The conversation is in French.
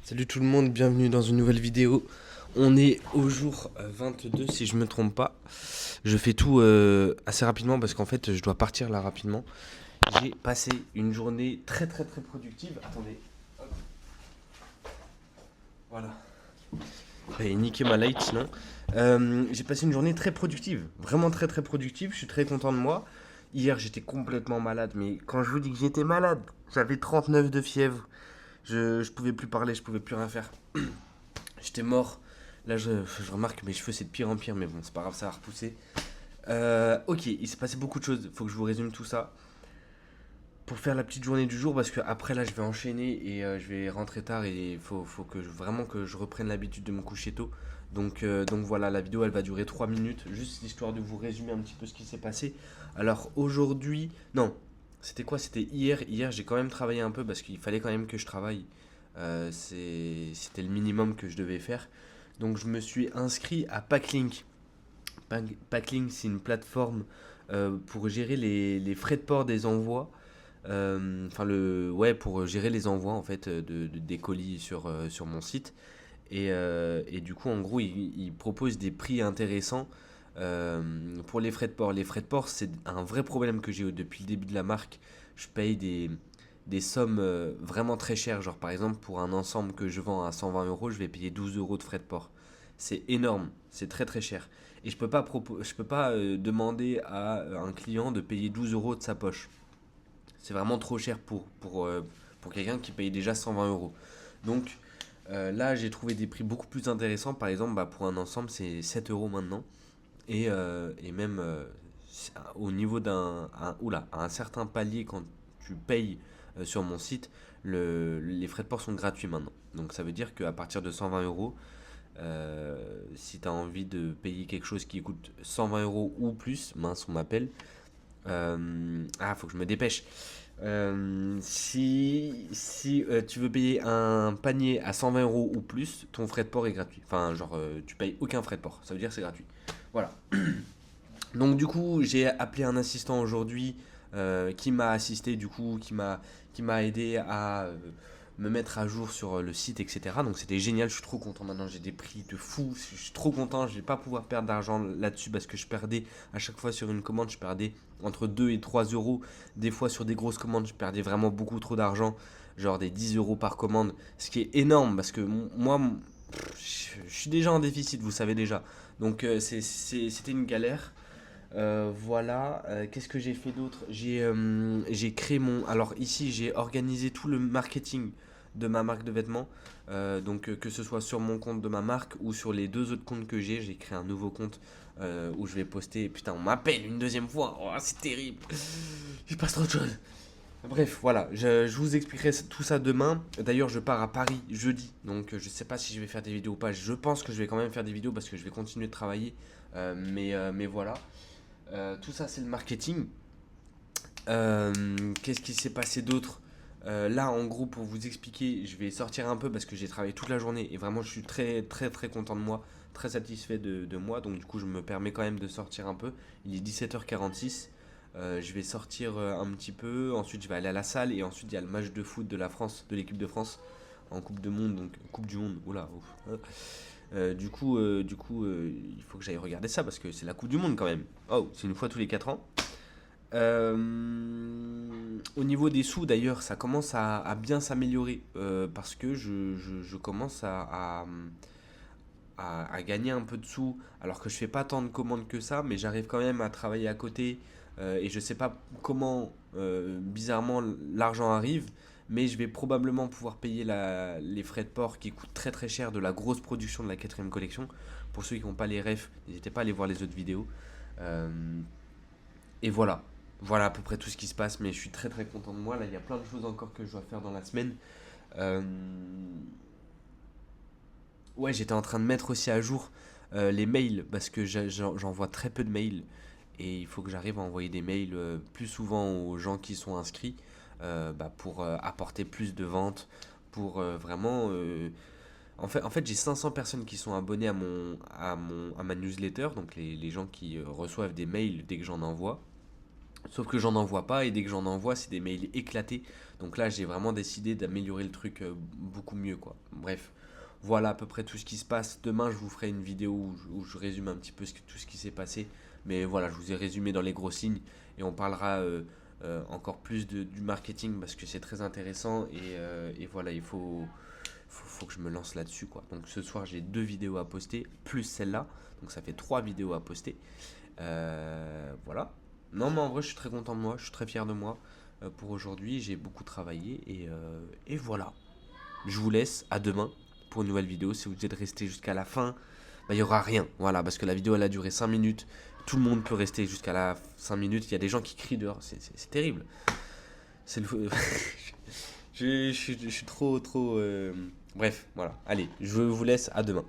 Salut tout le monde, bienvenue dans une nouvelle vidéo. On est au jour 22 si je me trompe pas. Je fais tout assez rapidement parce qu'en fait je dois partir là rapidement. J'ai passé une journée très productive. Attendez, hop, voilà. J'avais niqué ma light sinon. J'ai passé une journée très productive, vraiment très productive. Je suis très content de moi. Hier j'étais complètement malade, mais quand je vous dis que j'étais malade, j'avais 39 de fièvre. Je pouvais plus parler, je pouvais plus rien faire. J'étais mort. Là, je remarque que mes cheveux, c'est de pire en pire, mais bon, c'est pas grave, ça va repousser. Ok, il s'est passé beaucoup de choses. Faut que je vous résume tout ça. Pour faire la petite journée du jour, parce que après là, je vais enchaîner et je vais rentrer tard et il faut que vraiment que je reprenne l'habitude de me coucher tôt. Donc voilà, la vidéo, elle va durer 3 minutes, juste histoire de vous résumer un petit peu ce qui s'est passé. Alors aujourd'hui, non, c'était quoi? C'était hier. Hier, j'ai quand même travaillé un peu parce qu'il fallait quand même que je travaille. C'était le minimum que je devais faire. Donc je me suis inscrit à Packlink. Packlink, c'est une plateforme pour gérer les frais de port des envois. Enfin, ouais, pour gérer les envois en fait des colis sur mon site. Et du coup, en gros, il propose des prix intéressants pour les frais de port. Les frais de port, c'est un vrai problème que j'ai depuis le début de la marque. Je paye des sommes vraiment très chères. Genre, par exemple, pour un ensemble que je vends à 120 euros, je vais payer 12 euros de frais de port. C'est énorme, c'est très cher. Et je peux pas demander à un client de payer 12 euros de sa poche. C'est vraiment trop cher pour quelqu'un qui paye déjà 120 euros. Donc là, j'ai trouvé des prix beaucoup plus intéressants. Par exemple, bah, pour un ensemble, c'est 7 euros maintenant. Et même au niveau à un certain palier, quand tu payes sur mon site, les frais de port sont gratuits maintenant. Donc ça veut dire qu'à partir de 120 euros, si tu as envie de payer quelque chose qui coûte 120 euros ou plus, mince, on m'appelle. Faut que je me dépêche. Si tu veux payer un panier à 120 euros ou plus, ton frais de port est gratuit. Enfin, genre, tu payes aucun frais de port. Ça veut dire que c'est gratuit. Voilà. Donc, du coup, j'ai appelé un assistant aujourd'hui qui m'a assisté, du coup, qui m'a aidé à me mettre à jour sur le site, etc. Donc, c'était génial. Je suis trop content. Maintenant, j'ai des prix de fou. Je suis trop content. Je vais pas pouvoir perdre d'argent là-dessus parce que je perdais à chaque fois sur une commande. Je perdais entre 2 et 3 euros. Des fois, sur des grosses commandes, je perdais vraiment beaucoup trop d'argent. Genre des 10 euros par commande. Ce qui est énorme parce que moi, je suis déjà en déficit, vous savez déjà. Donc, c'était une galère. Voilà, qu'est-ce que j'ai fait d'autre? J'ai créé mon... Alors ici, j'ai organisé tout le marketing de ma marque de vêtements. Donc que ce soit sur mon compte de ma marque ou sur les deux autres comptes que j'ai créé un nouveau compte où je vais poster. Putain, on m'appelle une deuxième fois. Oh, c'est terrible. Il passe trop de choses. Bref, voilà, je vous expliquerai tout ça demain. D'ailleurs, je pars à Paris jeudi, donc je sais pas si je vais faire des vidéos ou pas. Je pense que je vais quand même faire des vidéos parce que je vais continuer de travailler. Mais voilà. Tout ça, c'est le marketing. Qu'est-ce qui s'est passé d'autre? Là, en gros, pour vous expliquer, je vais sortir un peu parce que j'ai travaillé toute la journée et vraiment, je suis très content de moi, très satisfait de moi. Donc, du coup, je me permets quand même de sortir un peu. Il est 17h46. Je vais sortir un petit peu. Ensuite, je vais aller à la salle et ensuite, il y a le match de foot de la France, de l'équipe de France en Coupe de Monde, donc Coupe du Monde. Oula, ouf. Il faut que j'aille regarder ça parce que c'est la Coupe du Monde quand même. Oh, c'est une fois tous les 4 ans. Au niveau des sous, d'ailleurs, ça commence à bien s'améliorer parce que je commence à gagner un peu de sous alors que je fais pas tant de commandes que ça, mais j'arrive quand même à travailler à côté et je sais pas comment bizarrement l'argent arrive, mais je vais probablement pouvoir payer les frais de port qui coûtent très cher de la grosse production de la quatrième collection. Pour ceux qui n'ont pas les refs, n'hésitez pas à aller voir les autres vidéos. Euh, et voilà. Voilà à peu près tout ce qui se passe, mais je suis très content de moi. Là, il y a plein de choses encore que je dois faire dans la semaine. Euh, Ouais, j'étais en train de mettre aussi à jour les mails parce que j'envoie très peu de mails et il faut que j'arrive à envoyer des mails plus souvent aux gens qui sont inscrits pour apporter plus de ventes, pour vraiment... en fait, j'ai 500 personnes qui sont abonnées à ma newsletter, donc les gens qui reçoivent des mails dès que j'en envoie. Sauf que j'en envoie pas et dès que j'en envoie, c'est des mails éclatés. Donc là, j'ai vraiment décidé d'améliorer le truc beaucoup mieux, quoi. Bref, voilà à peu près tout ce qui se passe. Demain, je vous ferai une vidéo où je résume un petit peu tout ce qui s'est passé. Mais voilà, je vous ai résumé dans les gros signes et on parlera encore plus du marketing parce que c'est très intéressant et voilà, faut que je me lance là-dessus, quoi. Donc ce soir, j'ai 2 vidéos à poster plus celle-là. Donc ça fait 3 vidéos à poster. Voilà. Non, mais en vrai, je suis très content de moi, je suis très fier de moi pour aujourd'hui. J'ai beaucoup travaillé et voilà. Je vous laisse à demain pour une nouvelle vidéo. Si vous êtes resté jusqu'à la fin, bah, il n'y aura rien. Voilà, parce que la vidéo elle a duré 5 minutes. Tout le monde peut rester jusqu'à la 5 minutes. Il y a des gens qui crient dehors, c'est terrible. C'est le... je suis trop. Bref, voilà. Allez, je vous laisse à demain.